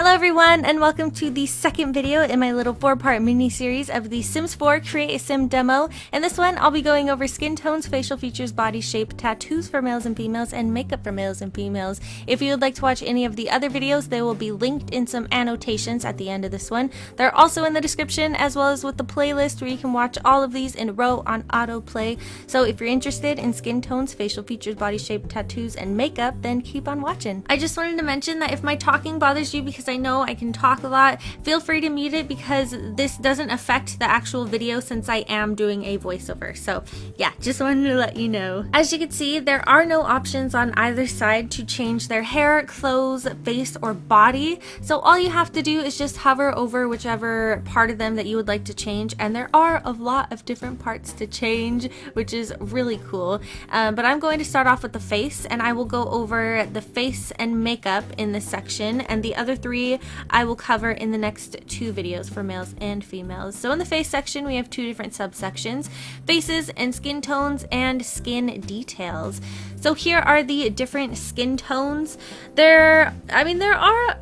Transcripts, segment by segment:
Hello everyone, and welcome to the second video in my little 4-part mini-series of the Sims 4 Create a Sim demo. In this one, I'll be going over skin tones, facial features, body shape, tattoos for males and females, and makeup for males and females. If you would like to watch any of the other videos, they will be linked in some annotations at the end of this one. They're also in the description, as well as with the playlist where you can watch all of these in a row on autoplay. So if you're interested in skin tones, facial features, body shape, tattoos, and makeup, then keep on watching. I just wanted to mention that if my talking bothers you, because I know I can talk a lot, feel free to mute it because this doesn't affect the actual video since I am doing a voiceover. So yeah, just wanted to let you know. As you can see, there are no options on either side to change their hair, clothes, face, or body. So all you have to do is just hover over whichever part of them that you would like to change, and there are a lot of different parts to change, which is really cool. But I'm going to start off with the face, and I will go over the face and makeup in this section, and the other three I will cover in the next two videos for males and females. So in the face section, we have two different subsections: faces and skin tones and skin details. So here are the different skin tones. There are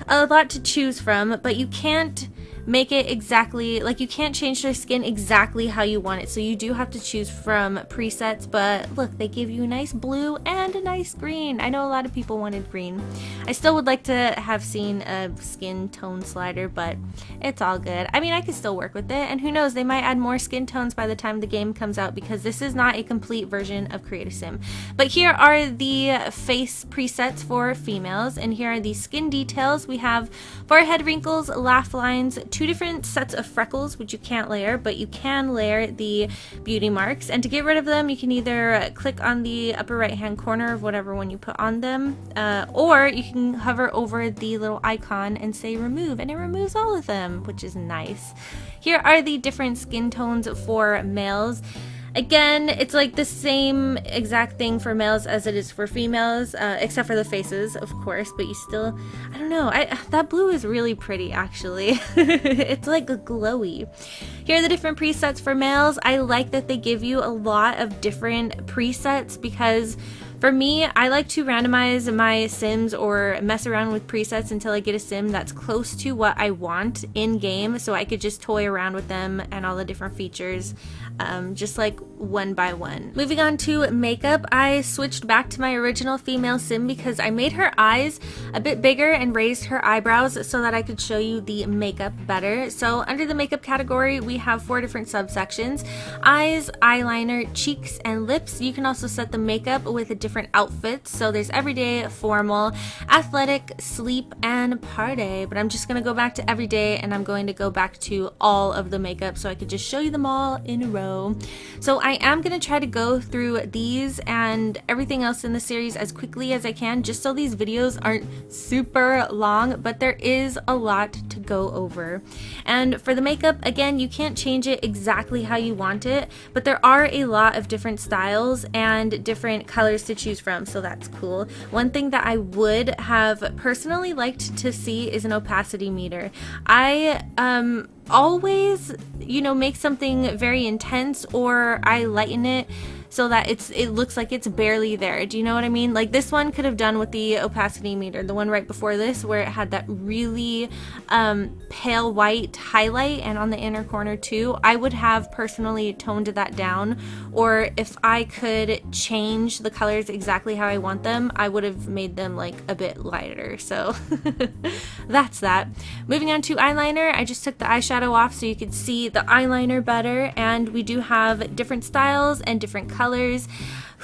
a lot to choose from, but you can't make it exactly, like, you can't change their skin exactly how you want it, so you do have to choose from presets. But look, they give you a nice blue and a nice green. I know a lot of people wanted green. I still would like to have seen a skin tone slider, but it's all good. I mean, I could still work with it, and who knows, they might add more skin tones by the time the game comes out, because this is not a complete version of Create a Sim. But here are the face presets for females, and here are the skin details. We have forehead wrinkles, laugh lines, two different sets of freckles, which you can't layer, but you can layer the beauty marks. And to get rid of them, you can either click on the upper right hand corner of whatever one you put on them, or you can hover over the little icon and say remove, and it removes all of them, which is nice. Here are the different skin tones for males. Again, it's like the same exact thing for males as it is for females, except for the faces, of course, but you still, I don't know, that blue is really pretty, actually. It's like glowy. Here are the different presets for males. I like that they give you a lot of different presets, because for me, I like to randomize my sims or mess around with presets until I get a sim that's close to what I want in game, so I could just toy around with them and all the different features, just like one by one. Moving on to makeup, I switched back to my original female sim because I made her eyes a bit bigger and raised her eyebrows so that I could show you the makeup better. So under the makeup category, we have 4 different subsections: eyes, eyeliner, cheeks, and lips. You can also set the makeup with a different outfits. So there's everyday, formal, athletic, sleep, and party. But I'm just gonna go back to everyday, and I'm going to go back to all of the makeup so I could just show you them all in a row. So I am gonna try to go through these and everything else in the series as quickly as I can, just so these videos aren't super long, but there is a lot to go over. And for the makeup, again, you can't change it exactly how you want it, but there are a lot of different styles and different colors to choose from, so that's cool. One thing that I would have personally liked to see is an opacity meter. I always, make something very intense, or I lighten it so that it looks like it's barely there. Do you know what I mean? Like, this one could have done with the opacity meter, the one right before this, where it had that really pale white highlight, and on the inner corner too. I would have personally toned that down, or if I could change the colors exactly how I want them, I would have made them like a bit lighter. So that's that. Moving on to eyeliner, I just took the eyeshadow off so you could see the eyeliner better, and we do have different styles and different colors.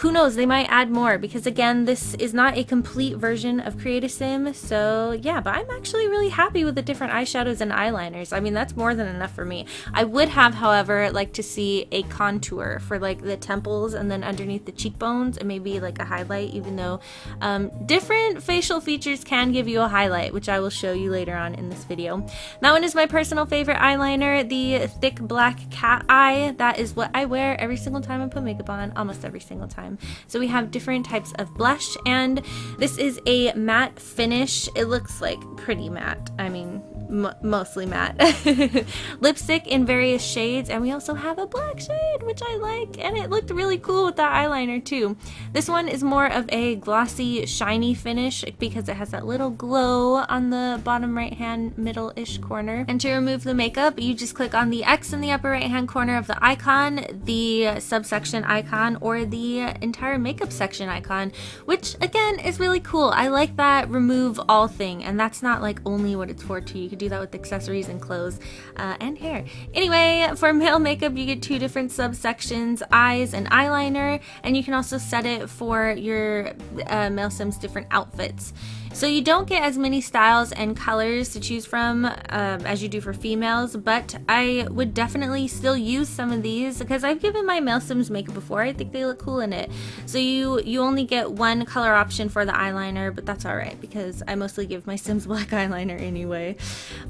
Who knows, they might add more, because again, this is not a complete version of Create a Sim. So yeah, but I'm actually really happy with the different eyeshadows and eyeliners. I mean, that's more than enough for me. I would have, however, liked to see a contour for like the temples, and then underneath the cheekbones, and maybe like a highlight, even though different facial features can give you a highlight, which I will show you later on in this video. That one is my personal favorite eyeliner, the thick black cat eye. That is what I wear every single time I put makeup on, almost every single time. So we have different types of blush, and this is a matte finish. It looks like pretty matte. I mean, mostly matte. Lipstick in various shades, and we also have a black shade, which I like, and it looked really cool with that eyeliner too. This one is more of a glossy, shiny finish because it has that little glow on the bottom right hand middle-ish corner. And to remove the makeup, you just click on the X in the upper right hand corner of the icon, the subsection icon, or the entire makeup section icon, which again is really cool. I like that remove all thing, and that's not like only what it's for too. You could do that with accessories and clothes and hair. Anyway, for male makeup you get two different subsections, eyes and eyeliner, and you can also set it for your male Sims different outfits. So you don't get as many styles and colors to choose from as you do for females, but I would definitely still use some of these because I've given my male Sims makeup before. I think they look cool in it. So you only get one color option for the eyeliner, but that's alright because I mostly give my Sims black eyeliner anyway.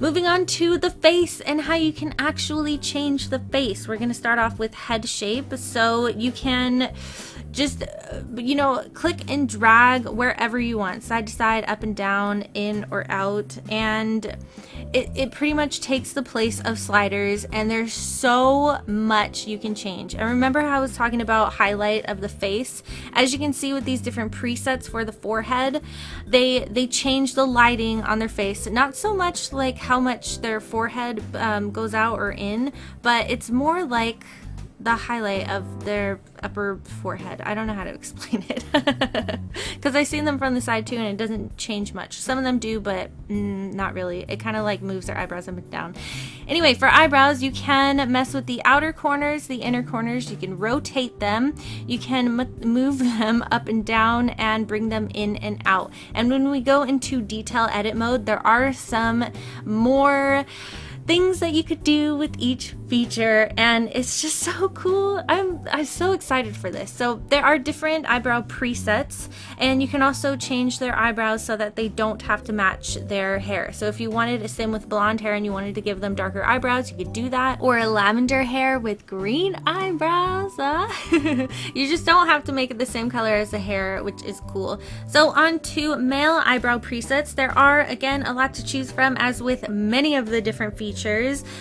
Moving on to the face and how you can actually change the face. We're going to start off with head shape. So you can just, click and drag wherever you want, side to side, up and down, in or out, and it pretty much takes the place of sliders, and there's so much you can change. And remember how I was talking about highlight of the face? As you can see with these different presets for the forehead, they change the lighting on their face, not so much like how much their forehead goes out or in, but it's more like the highlight of their upper forehead. I don't know how to explain it because I've seen them from the side too and it doesn't change much. Some of them do, but not really. It kind of like moves their eyebrows up and down. Anyway, for eyebrows you can mess with the outer corners, the inner corners. You can rotate them, you can move them up and down and bring them in and out. And when we go into detail edit mode, there are some more things that you could do with each feature, and it's just so cool. I'm so excited for this. So there are different eyebrow presets, and you can also change their eyebrows so that they don't have to match their hair. So if you wanted a Sim with blonde hair and you wanted to give them darker eyebrows, you could do that, or a lavender hair with green eyebrows. You just don't have to make it the same color as the hair, which is cool. So on to male eyebrow presets. There are again a lot to choose from, as with many of the different features,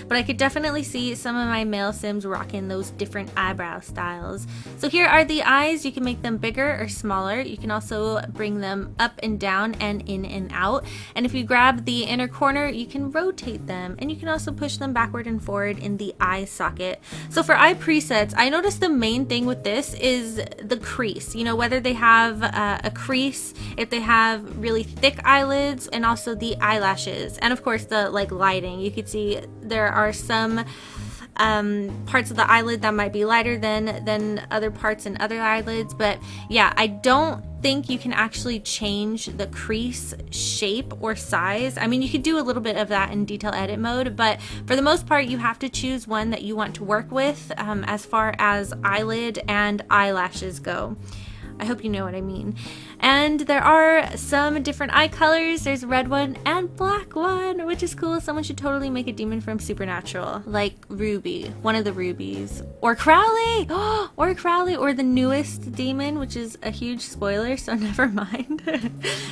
but I could definitely see some of my male Sims rocking those different eyebrow styles. So here are the eyes. You can make them bigger or smaller. You can also bring them up and down and in and out. And if you grab the inner corner, you can rotate them, and you can also push them backward and forward in the eye socket. So for eye presets, I noticed the main thing with this is the crease. You know, whether they have a crease, if they have really thick eyelids, and also the eyelashes, and of course the like lighting. You could see there are some parts of the eyelid that might be lighter than other parts in other eyelids, but yeah, I don't think you can actually change the crease shape or size. I mean, you could do a little bit of that in detail edit mode, but for the most part you have to choose one that you want to work with as far as eyelid and eyelashes go. I hope you know what I mean. And there are some different eye colors. There's a red one and black one, which is cool. Someone should totally make a demon from Supernatural, like Ruby, one of the rubies, or Crowley, or Crowley, or the newest demon, which is a huge spoiler, so never mind.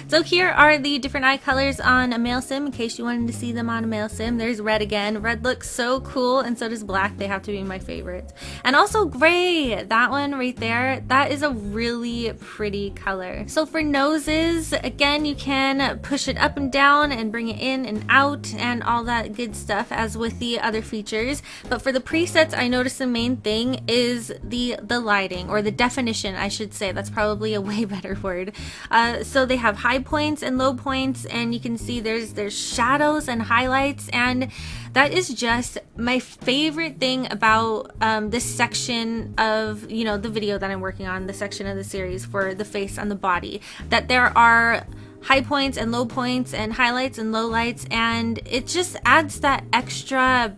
So here are the different eye colors on a male Sim, in case you wanted to see them on a male Sim. There's red again. Red looks so cool, and so does black. They have to be my favorites. And also gray, that one right there, that is a really pretty color. So for noses, again, you can push it up and down and bring it in and out and all that good stuff as with the other features. But for the presets, I noticed the main thing is the lighting, or the definition, I should say. That's probably a way better word. So they have high points and low points, and you can see there's shadows and highlights, and that is just my favorite thing about this section of, the video that I'm working on, the section of the series for the face and the body, that there are high points and low points and highlights and lowlights, and it just adds that extra,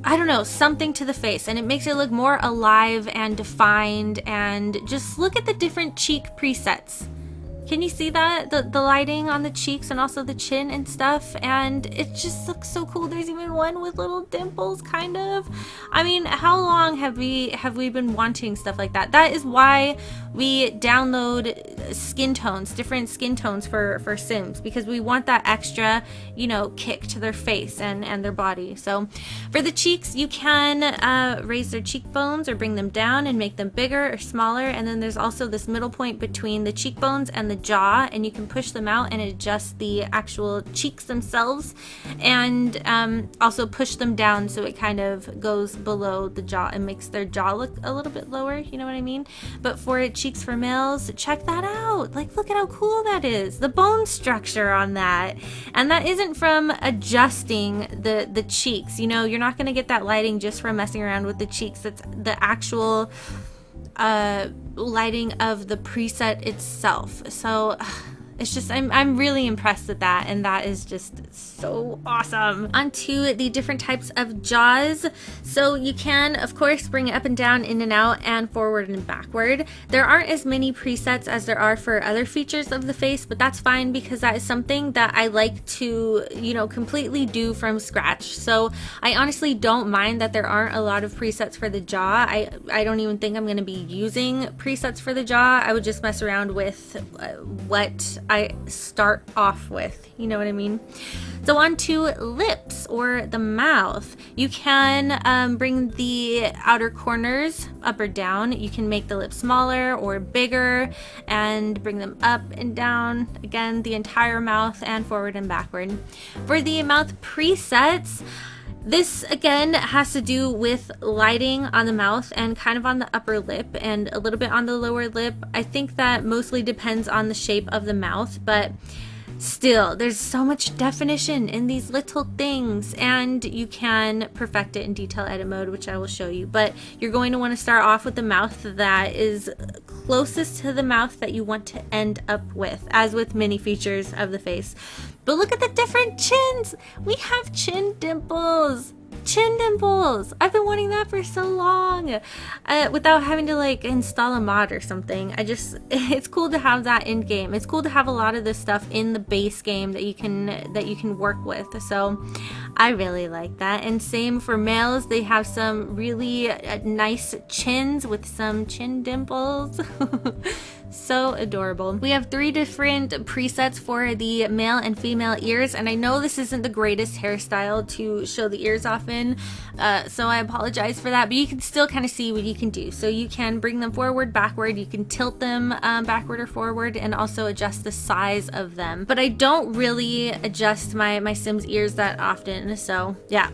I don't know, something to the face, and it makes it look more alive and defined. And just look at the different cheek presets. Can you see that? The lighting on the cheeks and also the chin and stuff, and it just looks so cool. There's even one with little dimples, kind of. I mean, how long have we been wanting stuff like that? That is why we download skin tones, different skin tones for Sims, because we want that extra, you know, kick to their face and their body. So for the cheeks, you can raise their cheekbones or bring them down and make them bigger or smaller, and then there's also this middle point between the cheekbones and the jaw, and you can push them out and adjust the actual cheeks themselves, and also push them down so it kind of goes below the jaw and makes their jaw look a little bit lower, you know what I mean? But for cheeks for males, check that out. Like, look at how cool that is, the bone structure on that. And that isn't from adjusting the cheeks, you know, you're not going to get that lighting just from messing around with the cheeks. It's the actual lighting of the preset itself. So it's just, I'm really impressed with that, and that is just so awesome. Onto the different types of jaws. So you can, of course, bring it up and down, in and out, and forward and backward. There aren't as many presets as there are for other features of the face, but that's fine because that is something that I like to, you know, completely do from scratch. So I honestly don't mind that there aren't a lot of presets for the jaw. I don't even think I'm going to be using presets for the jaw. I would just mess around with what I start off with, you know what I mean? So on to lips or the mouth. You can bring the outer corners up or down. You can make the lips smaller or bigger and bring them up and down. Again, the entire mouth, and forward and backward. For the mouth presets, this again has to do with lighting on the mouth and kind of on the upper lip and a little bit on the lower lip. I think that mostly depends on the shape of the mouth, but still, there's so much definition in these little things, and you can perfect it in detail edit mode, which I will show you. But you're going to want to start off with the mouth that is closest to the mouth that you want to end up with, as with many features of the face. But look at the different chins. We have chin dimples. Chin dimples. I've been wanting that for so long without having to like install a mod or something. It's cool to have that in game. It's cool to have a lot of this stuff in the base game that you can work with. So I really like that. And same for males, they have some really nice chins with some chin dimples. So adorable. We have 3 different presets for the male and female ears, and I know this isn't the greatest hairstyle to show the ears off in, so I apologize for that, but you can still kind of see what you can do. So you can bring them forward, backward, you can tilt them backward or forward, and also adjust the size of them. But I don't really adjust my Sims ears that often, so yeah.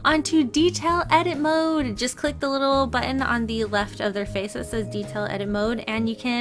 Onto detail edit mode. Just click the little button on the left of their face that says detail edit mode, and you can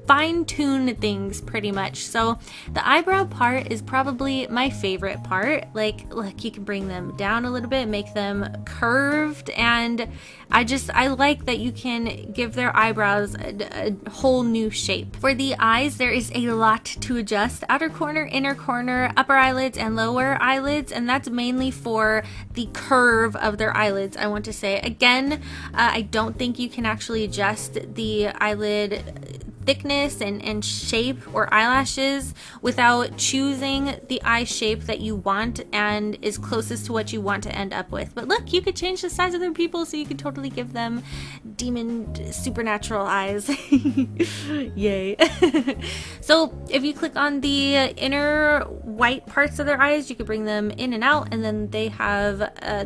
fine-tune things pretty much. So the eyebrow part is probably my favorite part. Like, look, you can bring them down a little bit, make them curved, and I like that you can give their eyebrows a whole new shape. For the eyes, there is a lot to adjust. Outer corner, inner corner, upper eyelids, and lower eyelids, and that's mainly for the curve of their eyelids, I want to say. Again, I don't think you can actually adjust the eyelid thickness and shape or eyelashes without choosing the eye shape that you want and is closest to what you want to end up with. But look, you could change the size of their pupils, so you could totally give them demon supernatural eyes. Yay. So if you click on the inner white parts of their eyes, you could bring them in and out, and then they have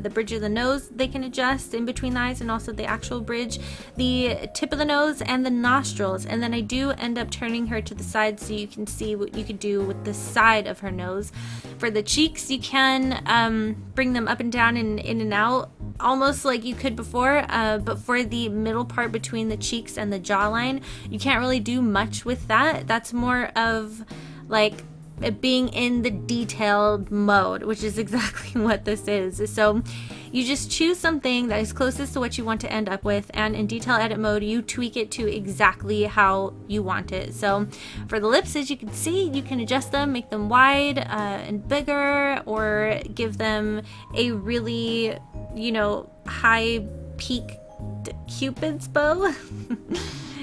the bridge of the nose they can adjust in between the eyes, and also the actual bridge, the tip of the nose, and the nostrils. And then I do end up turning her to the side so you can see what you could do with the side of her nose. For the cheeks, you can bring them up and down and in and out, almost like you could before, but for the middle part between the cheeks and the jawline, you can't really do much with that. That's more of like being in the detailed mode, which is exactly what this is. So you just choose something that is closest to what you want to end up with, and in detail edit mode you tweak it to exactly how you want it. So for the lips, as you can see, you can adjust them, make them wide and bigger, or give them a really, you know, high peak Cupid's bow.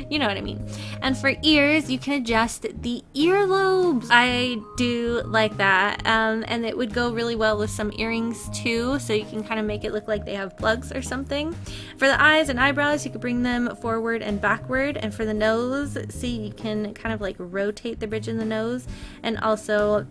You know what I mean. And for ears, you can adjust the earlobes. I do like that. And it would go really well with some earrings too, so you can kind of make it look like they have plugs or something. For the eyes and eyebrows, you can bring them forward and backward. And for the nose, see, you can kind of like rotate the bridge in the nose and also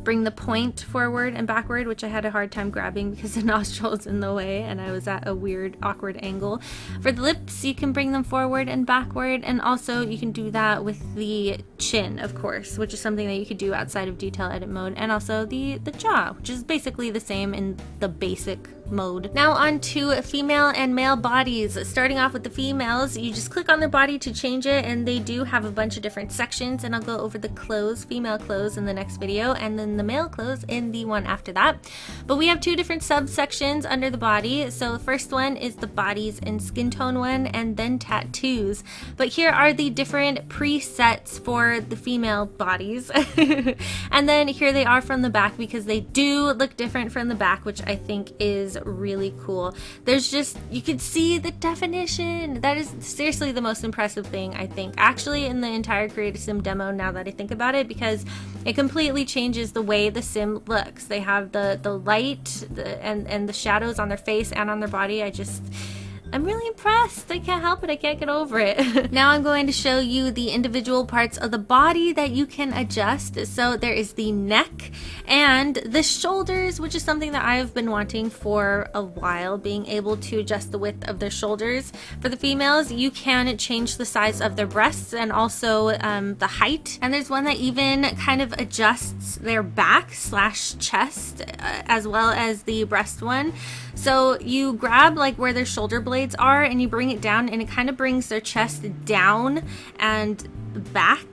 bring the point forward and backward, which I had a hard time grabbing because the nostril is in the way and I was at a weird, awkward angle. For the lips, you can bring them forward and backward, and also you can do that with the chin, of course, which is something that you could do outside of detail edit mode, and also the jaw, which is basically the same in the basic mode. Now on to female and male bodies. Starting off with the females, you just click on their body to change it, and they do have a bunch of different sections, and I'll go over the clothes, female clothes, in the next video, and then the male clothes in the one after that. But we have two different subsections under the body. So the first one is the bodies and skin tone one, and then tattoos. But here are the different presets for the female bodies. And then here they are from the back, because they do look different from the back, which I think is really cool. There's just, you can see the definition. That is seriously the most impressive thing, I think, actually, in the entire Create a Sim demo, now that I think about it, because it completely changes the way the sim looks. They have the light and the shadows on their face and on their body. I'm really impressed. I can't help it. I can't get over it. Now I'm going to show you the individual parts of the body that you can adjust. So there is the neck and the shoulders, which is something that I've been wanting for a while, being able to adjust the width of their shoulders. For the females, you can change the size of their breasts and also the height. And there's one that even kind of adjusts their back / chest, as well as the breast one. So you grab like where their shoulder blades are and you bring it down, and it kind of brings their chest down and back,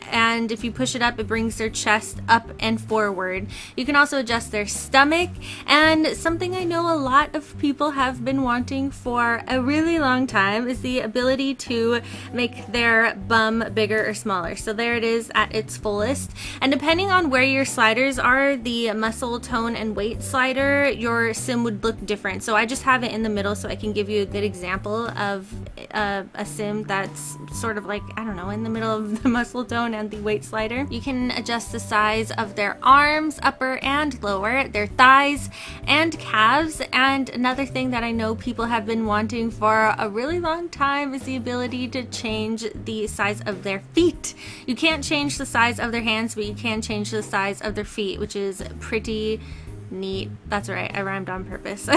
and if you push it up, it brings their chest up and forward. You can also adjust their stomach, and something I know a lot of people have been wanting for a really long time is the ability to make their bum bigger or smaller. So there it is at its fullest, and depending on where your sliders are, the muscle tone and weight slider, your sim would look different. So I just have it in the middle so I can give you a good example of a sim that's sort of like, I don't know, in the middle of the muscle tone and the weight slider. You can adjust the size of their arms, upper and lower, their thighs and calves. And another thing that I know people have been wanting for a really long time is the ability to change the size of their feet. You can't change the size of their hands, but you can change the size of their feet, which is pretty neat. That's right, I rhymed on purpose.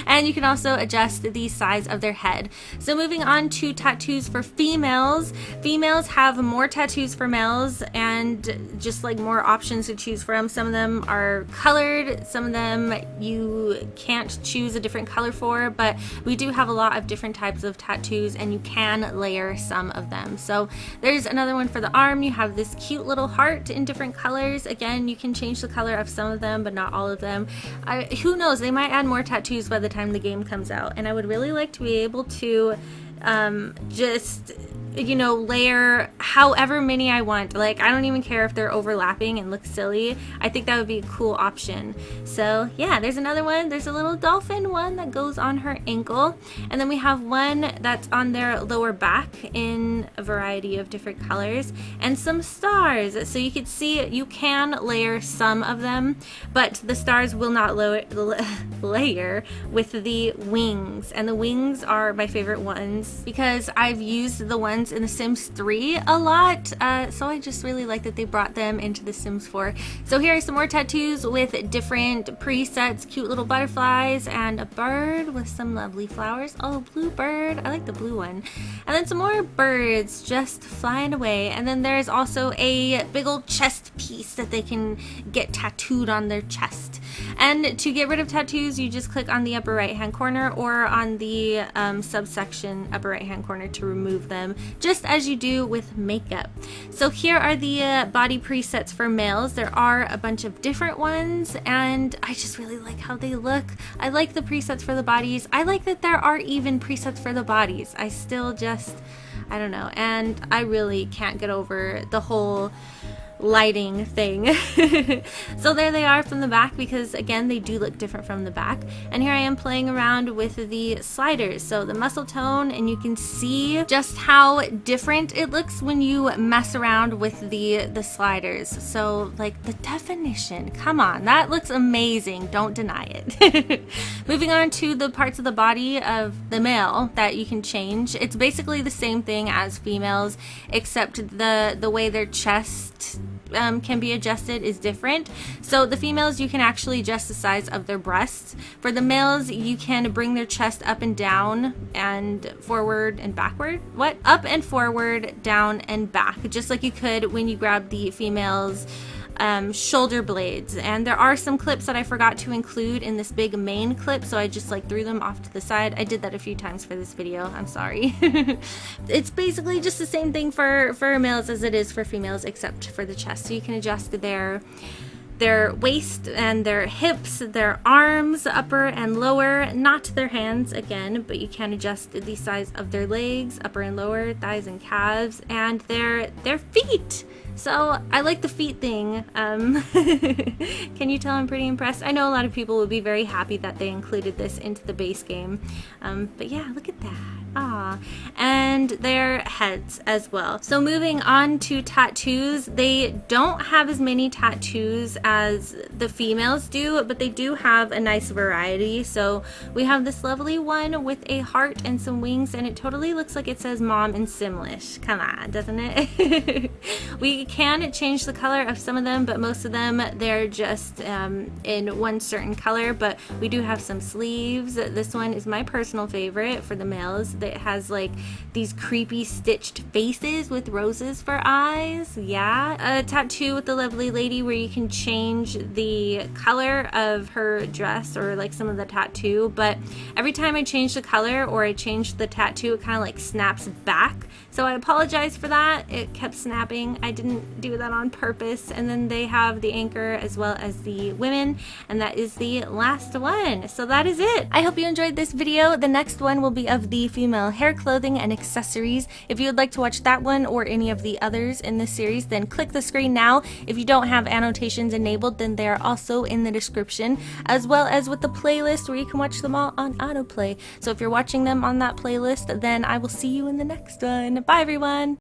And you can also adjust the size of their head. So moving on to tattoos for females. Females have more tattoos for males and just like more options to choose from. Some of them are colored, some of them you can't choose a different color for, but we do have a lot of different types of tattoos and you can layer some of them. So there's another one for the arm. You have this cute little heart in different colors. Again, you can change the color of some of them, but not all of them. Who knows, they might add more tattoos by the time the game comes out, and I would really like to be able to just, you know, layer however many I want. Like, I don't even care if they're overlapping and look silly. I think that would be a cool option. So yeah, there's another one. There's a little dolphin one that goes on her ankle, and then we have one that's on their lower back in a variety of different colors, and some stars. So you can see you can layer some of them, but the stars will not layer with the wings, and the wings are my favorite ones because I've used the ones in The Sims 3 a lot, so I just really like that they brought them into The Sims 4. So here are some more tattoos with different presets, cute little butterflies and a bird with some lovely flowers. Oh, blue bird, I like the blue one. And then some more birds just flying away, and then there's also a big old chest piece that they can get tattooed on their chest. And to get rid of tattoos, you just click on the upper right hand corner or on the subsection upper right hand corner to remove them, just as you do with makeup. So here are the body presets for males. There are a bunch of different ones, and I just really like how they look. I like the presets for the bodies. I like that there are even presets for the bodies. I still just, I don't know, and I really can't get over the whole lighting thing. So there they are from the back, because again they do look different from the back. And here I am playing around with the sliders, so the muscle tone, and you can see just how different it looks when you mess around with the sliders. So like the definition, come on, that looks amazing, don't deny it. Moving on to the parts of the body of the male that you can change. It's basically the same thing as females, except the way their chest can be adjusted is different. So the females, you can actually adjust the size of their breasts. For the males, you can bring their chest up and down and forward and backward. What? Up and forward, down and back, just like you could when you grab the females' shoulder blades. And there are some clips that I forgot to include in this big main clip, so I just like threw them off to the side. I did that a few times for this video, I'm sorry. It's basically just the same thing for males as it is for females, except for the chest. So you can adjust their waist and their hips, their arms, upper and lower, not their hands again, but you can adjust the size of their legs, upper and lower, thighs and calves, and their feet. So I like the feet thing. Can you tell I'm pretty impressed? I know a lot of people would be very happy that they included this into the base game. But yeah, look at that. Ah, and their heads as well. So moving on to tattoos, they don't have as many tattoos as the females do, but they do have a nice variety. So we have this lovely one with a heart and some wings, and it totally looks like it says mom in Simlish. Come on, doesn't it? We can change the color of some of them, but most of them, they're just in one certain color. But we do have some sleeves. This one is my personal favorite for the males. It has like these creepy stitched faces with roses for eyes. Yeah, a tattoo with the lovely lady where you can change the color of her dress or like some of the tattoo, but every time I change the color or I change the tattoo, it kind of like snaps back. So I apologize for that. It kept snapping. I didn't do that on purpose. And then they have the anchor as well as the women, and that is the last one. So that is it. I hope you enjoyed this video. The next one will be of the female hair, clothing, and accessories. If you would like to watch that one or any of the others in this series, then click the screen now. If you don't have annotations enabled, then they are also in the description, as well as with the playlist where you can watch them all on autoplay. So if you're watching them on that playlist, then I will see you in the next one. Bye everyone!